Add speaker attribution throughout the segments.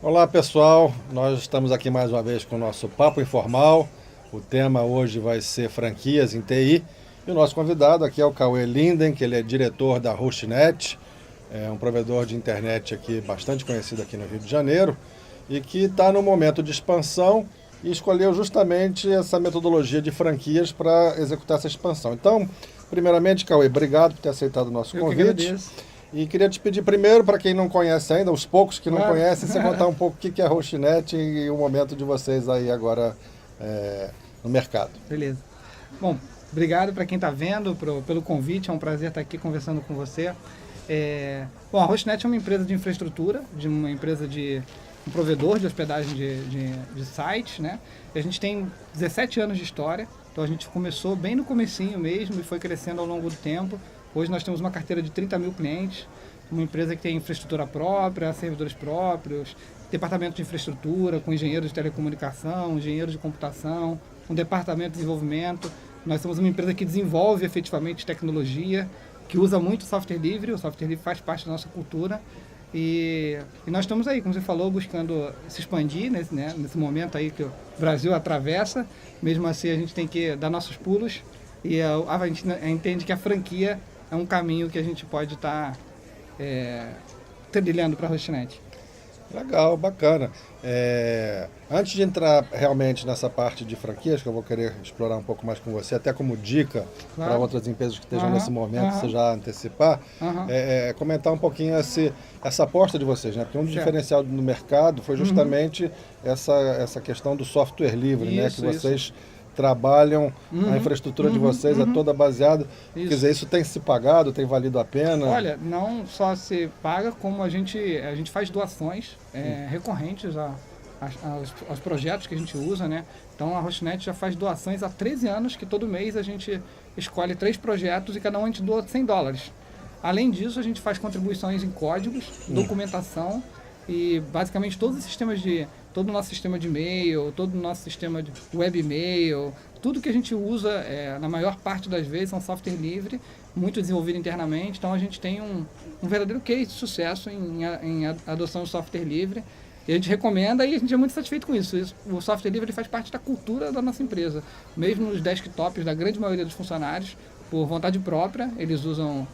Speaker 1: Olá pessoal, nós estamos aqui mais uma vez com o nosso Papo Informal. O tema hoje vai ser franquias em TI. E o nosso convidado aqui é o Cauê Linden, que ele é diretor da Hostnet, é um provedor de internet aqui bastante conhecido aqui no Rio de Janeiro e que está no momento de expansão e escolheu justamente essa metodologia de franquias para executar essa expansão. Então, primeiramente, Cauê, obrigado por ter aceitado o nosso
Speaker 2: Eu que
Speaker 1: convite.
Speaker 2: agradeço.
Speaker 1: E queria te pedir primeiro, para quem não conhece ainda, os poucos que não
Speaker 2: Claro.
Speaker 1: conhecem, você contar um pouco o que é a Hostnet e o momento de vocês aí agora no mercado.
Speaker 2: Beleza. Bom, obrigado para quem está vendo, pelo convite. É um prazer estar aqui conversando com você. Bom, a Hostnet é uma empresa de infraestrutura, um provedor de hospedagem de sites, né? E a gente tem 17 anos de história, então a gente começou bem no comecinho mesmo e foi crescendo ao longo do tempo. Hoje nós temos uma carteira de 30 mil clientes, uma empresa que tem infraestrutura própria, servidores próprios, departamento de infraestrutura, com engenheiros de telecomunicação, engenheiros de computação, um departamento de desenvolvimento. Nós somos uma empresa que desenvolve efetivamente tecnologia, que usa muito software livre, o software livre faz parte da nossa cultura. E nós estamos aí, como você falou, buscando se expandir nesse momento aí que o Brasil atravessa. Mesmo assim, a gente tem que dar nossos pulos e a gente entende que a franquia é um caminho que a gente pode estar trilhando para a Hostnet.
Speaker 1: Legal, bacana. Antes de entrar realmente nessa parte de franquias, que eu vou querer explorar um pouco mais com você, até como dica para outras empresas que estejam nesse momento, você já antecipar, comentar um pouquinho essa aposta de vocês, né? Porque um dos diferenciais no mercado foi justamente essa questão do software livre, né? Que vocês trabalham, a infraestrutura de vocês é toda baseada. Quer dizer, isso tem se pagado, tem valido a pena?
Speaker 2: Olha, não só se paga, como a gente faz doações recorrentes aos projetos que a gente usa, né? Então a Hostnet já faz doações há 13 anos, que todo mês a gente escolhe 3 projetos e cada um a gente doa $100. Além disso, a gente faz contribuições em códigos, documentação e basicamente todo o nosso sistema de e-mail, todo o nosso sistema de web e-mail, tudo que a gente usa, na maior parte das vezes, é um software livre, muito desenvolvido internamente. Então a gente tem um verdadeiro case de sucesso em adoção de software livre. E a gente recomenda e a gente é muito satisfeito com isso. O software livre ele faz parte da cultura da nossa empresa. Mesmo nos desktops da grande maioria dos funcionários, por vontade própria, eles usam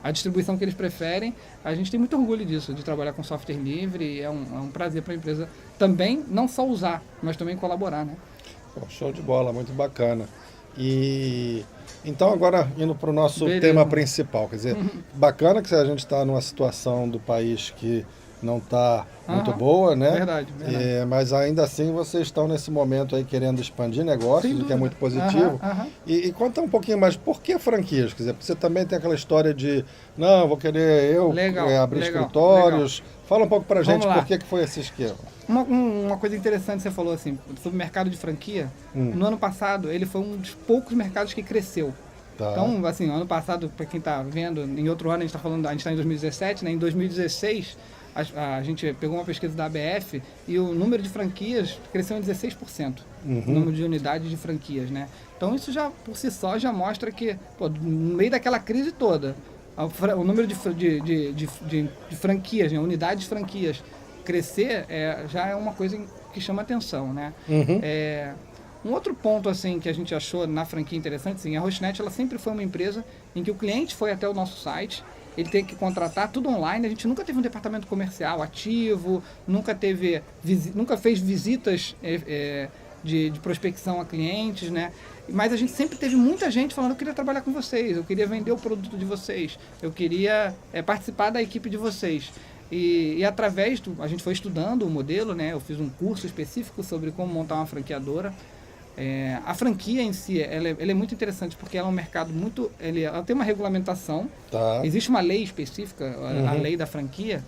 Speaker 2: a distribuição que eles preferem. A gente tem muito orgulho disso, de trabalhar com software livre, e é um prazer para a empresa também, não só usar, mas também colaborar, né?
Speaker 1: Pô, show de bola, muito bacana. E então agora indo para o nosso
Speaker 2: Beleza.
Speaker 1: tema principal, quer dizer, bacana que a gente está numa situação do país que não está muito boa, né?
Speaker 2: Verdade.
Speaker 1: Mas ainda assim vocês estão nesse momento aí querendo expandir negócios, o que é muito positivo. E conta um pouquinho mais, por que franquias? Quer dizer, você também tem aquela história de, não, vou querer abrir escritórios. Fala um pouco pra gente por que foi esse esquema.
Speaker 2: Uma coisa interessante, você falou assim, sobre o mercado de franquia. No ano passado, ele foi um dos poucos mercados que cresceu.
Speaker 1: Tá.
Speaker 2: Então, assim, ano passado, para quem está vendo, em outro ano a gente está em 2017, né? Em 2016, a gente pegou uma pesquisa da ABF e o número de franquias cresceu em 16%. O número de unidades de franquias, né? Então, isso já, por si só, já mostra que, no meio daquela crise toda, o número de franquias, né? Unidades de franquias, crescer já é uma coisa que chama atenção, né? Um outro ponto assim que a gente achou na franquia interessante, assim, a Hostnet ela sempre foi uma empresa em que o cliente foi até o nosso site, ele tem que contratar tudo online. A gente nunca teve um departamento comercial ativo, nunca fez visitas de prospecção a clientes, né? Mas a gente sempre teve muita gente falando: eu queria trabalhar com vocês, eu queria vender o produto de vocês, eu queria participar da equipe de vocês. E através a gente foi estudando o modelo, né? Eu fiz um curso específico sobre como montar uma franqueadora. A franquia em si, ela é muito interessante porque ela é um mercado muito... Ela tem uma regulamentação, existe uma lei específica, a lei da franquia,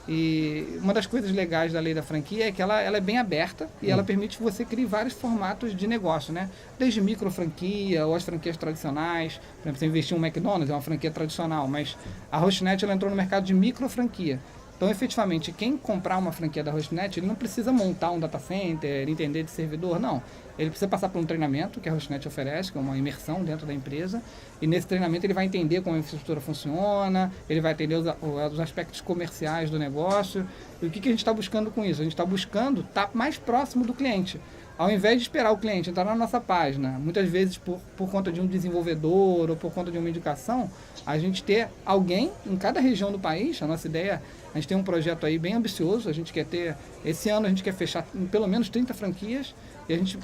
Speaker 2: e uma das coisas legais da lei da franquia é que ela é bem aberta e ela permite que você crie vários formatos de negócio, né? Desde micro franquia ou as franquias tradicionais. Por exemplo, você investir em um McDonald's, é uma franquia tradicional, mas a Hostnet ela entrou no mercado de micro franquia. Então, efetivamente, quem comprar uma franquia da Hostnet, ele não precisa montar um data center, entender de servidor, não. Ele precisa passar por um treinamento que a Hostnet oferece, que é uma imersão dentro da empresa, e nesse treinamento ele vai entender como a infraestrutura funciona, ele vai entender os aspectos comerciais do negócio. E o que a gente está buscando com isso? A gente está buscando estar mais próximo do cliente. Ao invés de esperar o cliente entrar na nossa página, muitas vezes por conta de um desenvolvedor ou por conta de uma indicação, a gente ter alguém em cada região do país. A nossa ideia, a gente tem um projeto aí bem ambicioso, a gente quer ter, esse ano a gente quer fechar pelo menos 30 franquias e a gente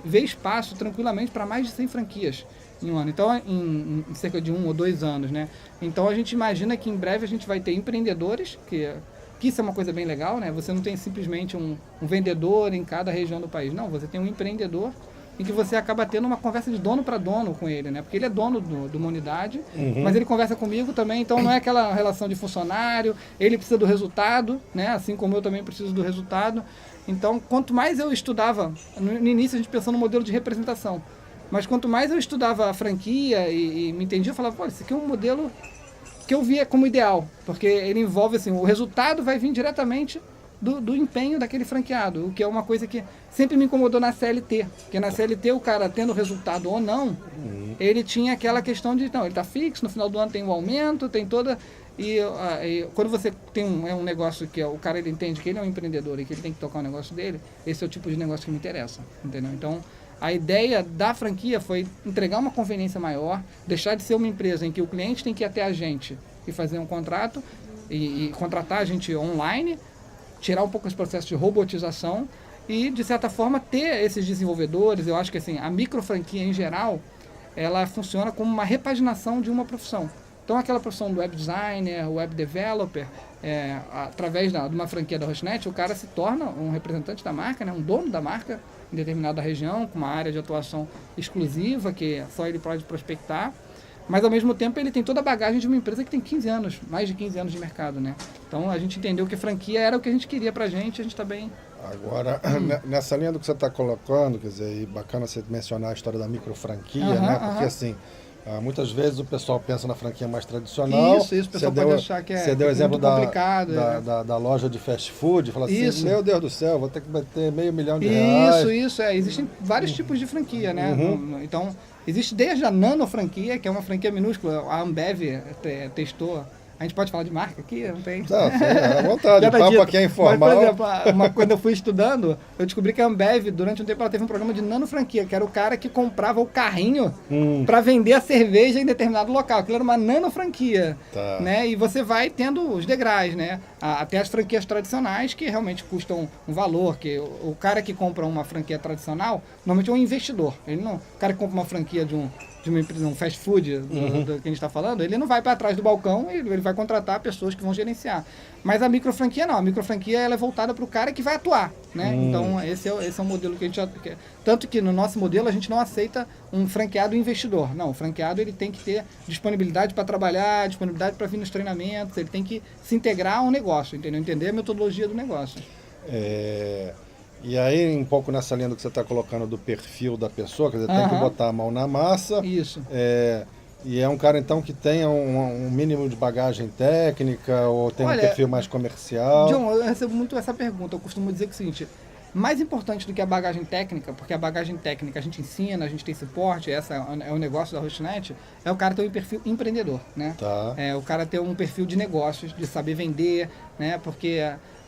Speaker 2: vê espaço tranquilamente para mais de 100 franquias em um ano. Então, em cerca de 1 ou 2 anos, né? Então, a gente imagina que em breve a gente vai ter empreendedores, que isso é uma coisa bem legal, né? Você não tem simplesmente um vendedor em cada região do país. Não, você tem um empreendedor em que você acaba tendo uma conversa de dono para dono com ele, né? Porque ele é dono de uma unidade, mas ele conversa comigo também, então não é aquela relação de funcionário, ele precisa do resultado, né? Assim como eu também preciso do resultado. Então, quanto mais eu estudava, no início a gente pensou no modelo de representação, mas quanto mais eu estudava a franquia e me entendia, eu falava, pô, esse aqui é um modelo que eu via como ideal, porque ele envolve, assim, o resultado vai vir diretamente do empenho daquele franqueado, o que é uma coisa que sempre me incomodou na CLT, porque na CLT o cara tendo resultado ou não, ele tinha aquela questão de, não, ele está fixo, no final do ano tem um aumento, tem toda... E quando você tem um negócio que o cara ele entende que ele é um empreendedor e que ele tem que tocar o negócio dele, esse é o tipo de negócio que me interessa, entendeu? Então, a ideia da franquia foi entregar uma conveniência maior, deixar de ser uma empresa em que o cliente tem que ir até a gente e fazer um contrato e contratar a gente online, tirar um pouco esse processo de robotização e, de certa forma, ter esses desenvolvedores. Eu acho que assim, a micro franquia em geral, ela funciona como uma repaginação de uma profissão. Então, aquela profissão do web designer, web developer, através de uma franquia da Hostnet, o cara se torna um representante da marca, né, um dono da marca em determinada região, com uma área de atuação exclusiva, que só ele pode prospectar. Mas, ao mesmo tempo, ele tem toda a bagagem de uma empresa que tem 15 anos, mais de 15 anos de mercado, né? Então, a gente entendeu que franquia era o que a gente queria pra gente, a gente está bem...
Speaker 1: Agora, nessa linha do que você está colocando, quer dizer, e bacana você mencionar a história da micro franquia, né? Porque, assim, muitas vezes o pessoal pensa na franquia mais tradicional.
Speaker 2: Isso, o pessoal pode achar que
Speaker 1: você deu o exemplo
Speaker 2: complicado.
Speaker 1: Da loja de fast food, fala assim,
Speaker 2: Isso.
Speaker 1: meu Deus do céu, vou ter que bater R$500 mil.
Speaker 2: Isso. Existem vários tipos de franquia, né? Então, existe desde a nano franquia, que é uma franquia minúscula, a Ambev testou. A gente pode falar de marca aqui? Não tem?
Speaker 1: Não, à vontade, o papo aqui é informal.
Speaker 2: Mas, por exemplo, quando eu fui estudando, eu descobri que a Ambev, durante um tempo, ela teve um programa de nano franquia, que era o cara que comprava o carrinho para vender a cerveja em determinado local. Aquilo era uma nano franquia.
Speaker 1: Tá.
Speaker 2: Né? E você vai tendo os degraus, né? Até as franquias tradicionais, que realmente custam um valor, que o cara que compra uma franquia tradicional, normalmente é um investidor. O cara que compra uma franquia de uma empresa, um fast food do que a gente está falando, ele não vai para trás do balcão, ele vai contratar pessoas que vão gerenciar. Mas a micro franquia não, a micro franquia ela é voltada para o cara que vai atuar, né? Então esse é um modelo que a gente tanto que no nosso modelo a gente não aceita um franqueado investidor. Não, o franqueado ele tem que ter disponibilidade para trabalhar, disponibilidade para vir nos treinamentos, ele tem que se integrar ao negócio, entendeu? Entender a metodologia do negócio.
Speaker 1: E aí, um pouco nessa linha do que você está colocando do perfil da pessoa, quer dizer, tem que botar a mão na massa.
Speaker 2: Isso.
Speaker 1: E é um cara, então, que tenha um mínimo de bagagem técnica ou tem um perfil mais comercial?
Speaker 2: John, eu recebo muito essa pergunta. Eu costumo dizer que é o seguinte, mais importante do que a bagagem técnica, porque a bagagem técnica a gente ensina, a gente tem suporte, essa é o negócio da Hostnet, é o cara ter um perfil empreendedor, né?
Speaker 1: Tá.
Speaker 2: É o cara ter um perfil de negócios, de saber vender, né? Porque...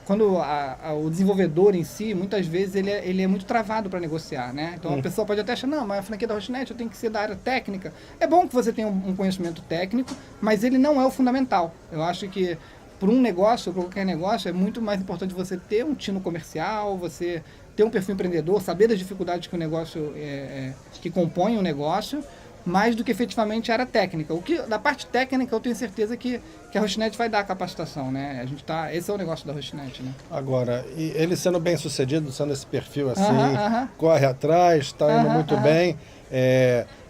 Speaker 2: Quando o desenvolvedor em si, muitas vezes, ele é muito travado para negociar, né? Então, a pessoa pode até achar, não, mas a franquia da Hostnet eu tenho que ser da área técnica. É bom que você tenha um conhecimento técnico, mas ele não é o fundamental. Eu acho que, por um negócio, por qualquer negócio, é muito mais importante você ter um tino comercial, você ter um perfil empreendedor, saber das dificuldades que o negócio, que compõem o negócio, mais do que efetivamente a área técnica. Da parte técnica, eu tenho certeza que a Hostnet vai dar a capacitação, né? Esse é o negócio da Hostnet, né?
Speaker 1: Agora, e ele sendo bem sucedido, sendo esse perfil assim, corre atrás, está indo muito bem,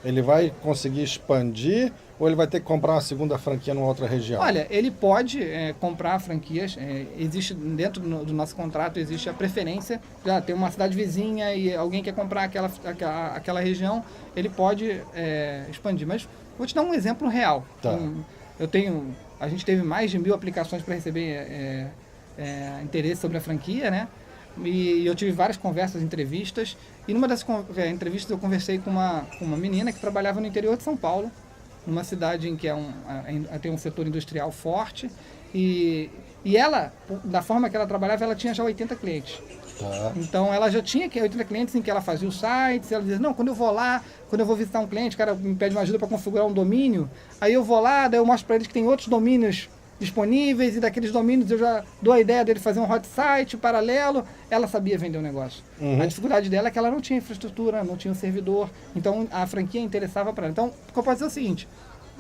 Speaker 1: ele vai conseguir expandir ou ele vai ter que comprar uma segunda franquia numa outra região?
Speaker 2: Olha, ele pode comprar franquias, existe dentro do nosso contrato, existe a preferência, já tem uma cidade vizinha e alguém quer comprar aquela região, ele pode expandir. Mas vou te dar um exemplo real.
Speaker 1: Tá.
Speaker 2: A gente teve mais de 1.000 aplicações para receber interesse sobre a franquia, né? E eu tive várias conversas, entrevistas, e numa dessas entrevistas eu conversei com uma menina que trabalhava no interior de São Paulo, numa cidade em que tem um setor industrial forte, e ela, da forma que ela trabalhava, ela tinha já 80 clientes.
Speaker 1: Tá.
Speaker 2: Então ela já tinha 80 clientes em que ela fazia os sites, ela dizia, não, quando eu vou lá, quando eu vou visitar um cliente, o cara me pede uma ajuda para configurar um domínio, aí eu vou lá, daí eu mostro para eles que tem outros domínios disponíveis, e daqueles domínios eu já dou a ideia dele fazer um hot site paralelo. Ela sabia vender o negócio. A dificuldade dela é que ela não tinha infraestrutura, não tinha um servidor, então a franquia interessava para ela. Então, o que eu posso dizer é o seguinte,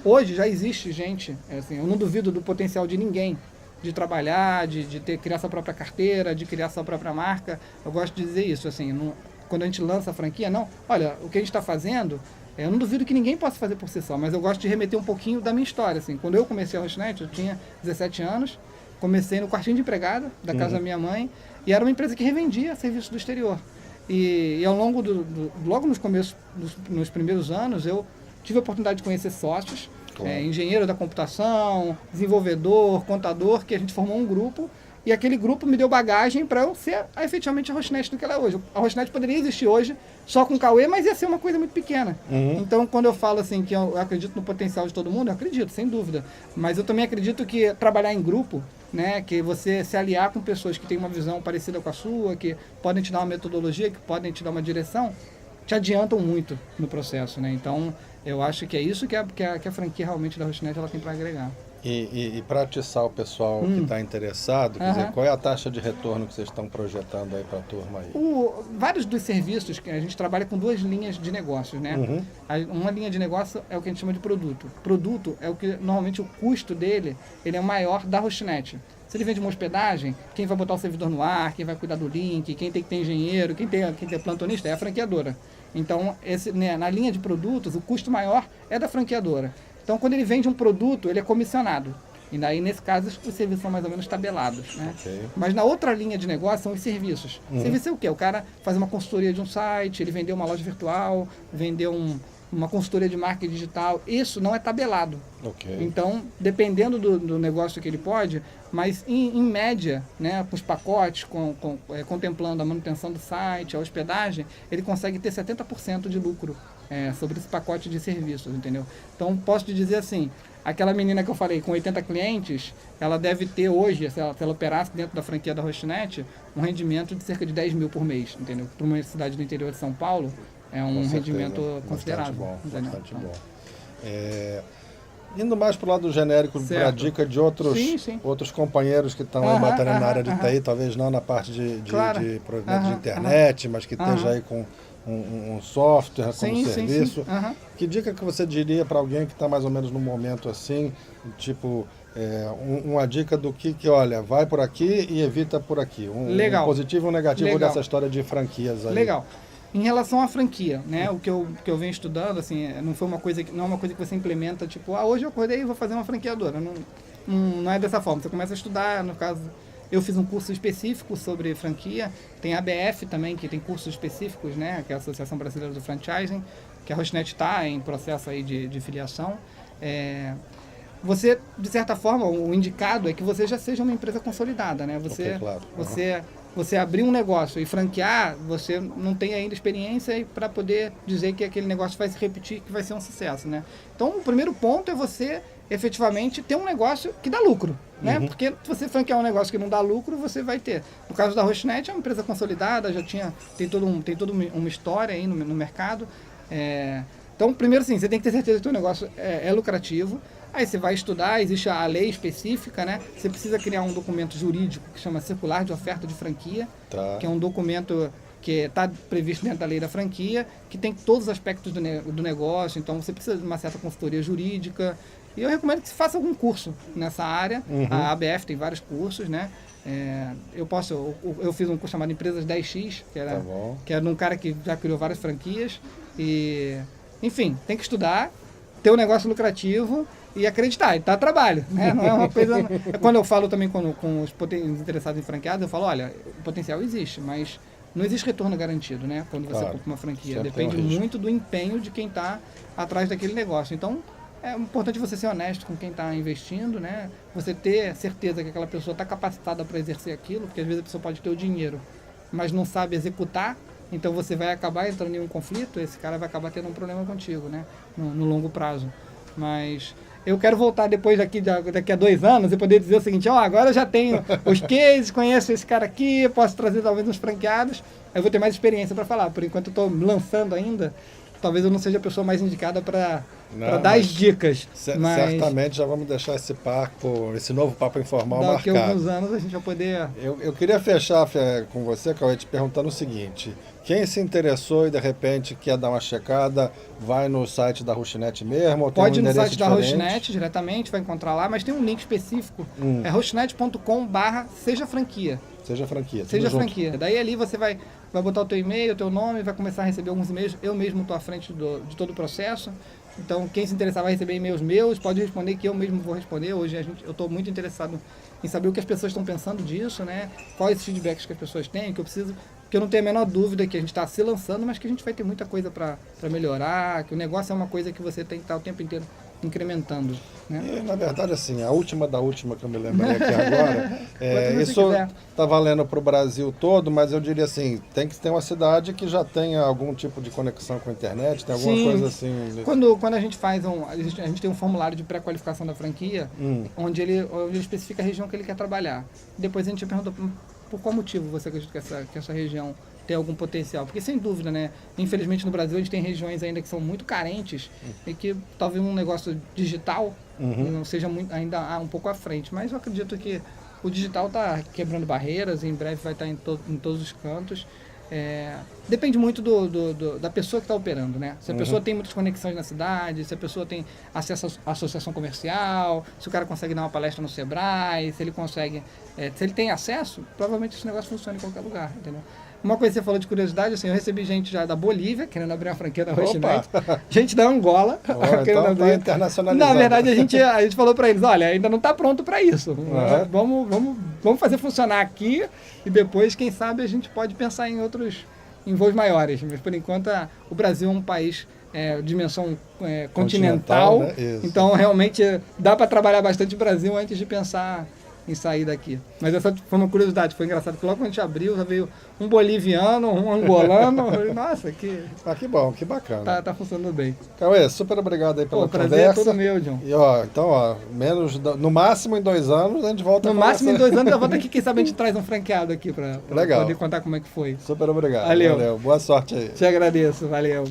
Speaker 2: hoje já existe gente, assim, eu não duvido do potencial de ninguém, de trabalhar, de criar sua própria carteira, de criar sua própria marca. Eu gosto de dizer isso, assim, quando a gente lança a franquia, olha, o que a gente está fazendo, eu não duvido que ninguém possa fazer por si só, mas eu gosto de remeter um pouquinho da minha história, assim. Quando eu comecei a Rochinet, eu tinha 17 anos, comecei no quartinho de empregada da casa da minha mãe, e era uma empresa que revendia serviços do exterior. E ao longo logo nos primeiros anos, eu tive a oportunidade de conhecer sócios, engenheiro da computação, desenvolvedor, contador, que a gente formou um grupo, e aquele grupo me deu bagagem para eu ser efetivamente a Rochinet do que ela é hoje. A Rochinet poderia existir hoje só com o Cauê, mas ia ser uma coisa muito pequena. Então, quando eu falo assim que eu acredito no potencial de todo mundo, eu acredito, sem dúvida. Mas eu também acredito que trabalhar em grupo, né, que você se aliar com pessoas que têm uma visão parecida com a sua, que podem te dar uma metodologia, que podem te dar uma direção, te adiantam muito no processo, né? Então, eu acho que é isso que a franquia realmente da Rochinet ela tem para agregar.
Speaker 1: E para atiçar o pessoal que está interessado, quer dizer, qual é a taxa de retorno que vocês estão projetando aí para a turma aí?
Speaker 2: Vários dos serviços que a gente trabalha com duas linhas de negócios, né? Uma linha de negócio é o que a gente chama de produto. Produto é o que normalmente o custo dele ele é maior da Rochinet. Se ele vende uma hospedagem, quem vai botar o servidor no ar, quem vai cuidar do link, quem tem que ter engenheiro, quem tem plantonista é a franqueadora. Então, na linha de produtos, o custo maior é da franqueadora. Então, quando ele vende um produto, ele é comissionado. E daí, nesse caso, os serviços são mais ou menos tabelados, né? Mas na outra linha de negócio são os serviços. Serviço é o quê? O cara faz uma consultoria de um site, ele vendeu uma loja virtual, vendeu uma consultoria de marketing digital. Isso não é tabelado. Então, dependendo do negócio que ele pode, mas em média, né, com os pacotes, contemplando a manutenção do site, a hospedagem, ele consegue ter 70% de lucro sobre esse pacote de serviços, entendeu? Então, posso te dizer assim, aquela menina que eu falei com 80 clientes, ela deve ter hoje, se ela operasse dentro da franquia da Rochinet, um rendimento de cerca de 10 mil por mês, entendeu? Para uma cidade do interior de São Paulo, é um rendimento considerável.
Speaker 1: Bastante bom. Indo mais para o lado genérico, para a dica de outros companheiros que estão aí batalhando na área de TI, talvez não na parte de internet, mas que esteja aí com um software como serviço. Que dica que você diria para alguém que está mais ou menos no momento assim, tipo, uma dica do que olha, vai por aqui e evita por aqui. Um positivo e um negativo dessa história de franquias aí.
Speaker 2: Legal. Em relação à franquia, né, o que eu venho estudando, assim, não é uma coisa que você implementa, tipo, hoje eu acordei e vou fazer uma franqueadora. Não é dessa forma. Você começa a estudar, no caso, eu fiz um curso específico sobre franquia, tem a ABF também, que tem cursos específicos, né, que é a Associação Brasileira do Franchising, que a Rochinet está em processo aí de filiação. Você, de certa forma, o indicado é que você já seja uma empresa consolidada, né? Você abrir um negócio e franquear, você não tem ainda experiência para poder dizer que aquele negócio vai se repetir, que vai ser um sucesso, né? Então, o primeiro ponto é você, efetivamente, ter um negócio que dá lucro, né? Porque se você franquear um negócio que não dá lucro, você vai ter. No caso da Rochinet, é uma empresa consolidada, tem toda uma história aí no mercado. Então, primeiro, sim, você tem que ter certeza que o teu negócio é lucrativo. Aí você vai estudar, existe a lei específica, né? Você precisa criar um documento jurídico que chama Circular de Oferta de Franquia, que é um documento que está previsto dentro da lei da franquia, que tem todos os aspectos do negócio, então você precisa de uma certa consultoria jurídica. E eu recomendo que você faça algum curso nessa área. A ABF tem vários cursos, né? Eu fiz um curso chamado Empresas 10X, que era de um cara que já criou várias franquias. E, enfim, tem que estudar, ter um negócio lucrativo e acreditar, e tá trabalho, né? Não é uma coisa... Quando eu falo também com os interessados em franqueados, eu falo, olha, o potencial existe, mas não existe retorno garantido, né? Quando você compra uma franquia. Depende muito do empenho de quem está atrás daquele negócio. Então, É importante você ser honesto com quem está investindo, né? Você ter certeza que aquela pessoa está capacitada para exercer aquilo, porque às vezes a pessoa pode ter o dinheiro, mas não sabe executar, então você vai acabar entrando em um conflito, esse cara vai acabar tendo um problema contigo, né? No longo prazo. Mas eu quero voltar depois daqui a 2 anos e poder dizer o seguinte, agora eu já tenho os cases, conheço esse cara aqui, posso trazer talvez uns franqueados, eu vou ter mais experiência para falar. Por enquanto eu estou lançando ainda, talvez eu não seja a pessoa mais indicada para dar as dicas. Mas
Speaker 1: certamente já vamos deixar esse novo papo informal
Speaker 2: daqui
Speaker 1: marcado.
Speaker 2: Daqui a alguns anos a gente vai poder...
Speaker 1: Eu queria fechar com você, Cauê, te perguntando o seguinte, quem se interessou e de repente quer dar uma checada, vai no site da Rushnet mesmo? Ou
Speaker 2: pode
Speaker 1: ir
Speaker 2: no site da Rushnet diretamente, vai encontrar lá, mas tem um link específico, é rushnet.com/seja franquia.
Speaker 1: Seja franquia.
Speaker 2: Seja franquia. Daí ali você vai botar o teu e-mail, o teu nome, vai começar a receber alguns e-mails. Eu mesmo estou à frente de todo o processo. Então, quem se interessar vai receber e-mails meus, pode responder que eu mesmo vou responder. Hoje eu estou muito interessado em saber o que as pessoas estão pensando disso, né? Quais os feedbacks que as pessoas têm, que eu não tenho a menor dúvida que a gente está se lançando, mas que a gente vai ter muita coisa para melhorar, que o negócio é uma coisa que você tem que estar o tempo inteiro incrementando. Né?
Speaker 1: E, na verdade, assim, a última da última que eu me lembrei aqui agora, isso está valendo para o Brasil todo, mas eu diria assim, tem que ter uma cidade que já tenha algum tipo de conexão com a internet, tem alguma coisa assim...
Speaker 2: Quando a gente faz a gente tem um formulário de pré-qualificação da franquia, onde ele especifica a região que ele quer trabalhar. Depois a gente pergunta por qual motivo você acredita que essa região tem algum potencial. Porque, sem dúvida, né? Infelizmente, no Brasil, a gente tem regiões ainda que são muito carentes e que talvez um negócio digital não seja ainda um pouco à frente. Mas eu acredito que o digital está quebrando barreiras e em breve vai estar em todos os cantos. Depende muito da pessoa que está operando, né? Se a pessoa tem muitas conexões na cidade, se a pessoa tem acesso à associação comercial, se o cara consegue dar uma palestra no Sebrae, se ele consegue... se ele tem acesso, provavelmente esse negócio funciona em qualquer lugar, entendeu? Uma coisa que você falou de curiosidade, assim, eu recebi gente já da Bolívia, querendo abrir uma franquia da Rushnet, gente da Angola, querendo abrir.
Speaker 1: Internacionalizado.
Speaker 2: Na verdade, a gente falou para eles, olha, ainda não está pronto para isso. Vamos fazer funcionar aqui e depois, quem sabe, a gente pode pensar em voos maiores. Mas, por enquanto, o Brasil é um país de dimensão continental,
Speaker 1: né?
Speaker 2: Então, realmente, dá para trabalhar bastante o Brasil antes de pensar em sair daqui. Mas essa foi uma curiosidade, foi engraçado, porque logo quando a gente abriu, já veio um boliviano, um angolano, nossa, que
Speaker 1: bom, que bacana.
Speaker 2: Tá funcionando bem.
Speaker 1: Cauê, super obrigado aí pela conversa.
Speaker 2: Prazer é todo meu, John.
Speaker 1: E então, no máximo em 2 anos, a gente volta
Speaker 2: No máximo em 2 anos, eu volto aqui, quem sabe a gente traz um franqueado aqui para poder contar como é que foi.
Speaker 1: Super obrigado.
Speaker 2: Valeu.
Speaker 1: Boa sorte aí.
Speaker 2: Te agradeço, valeu.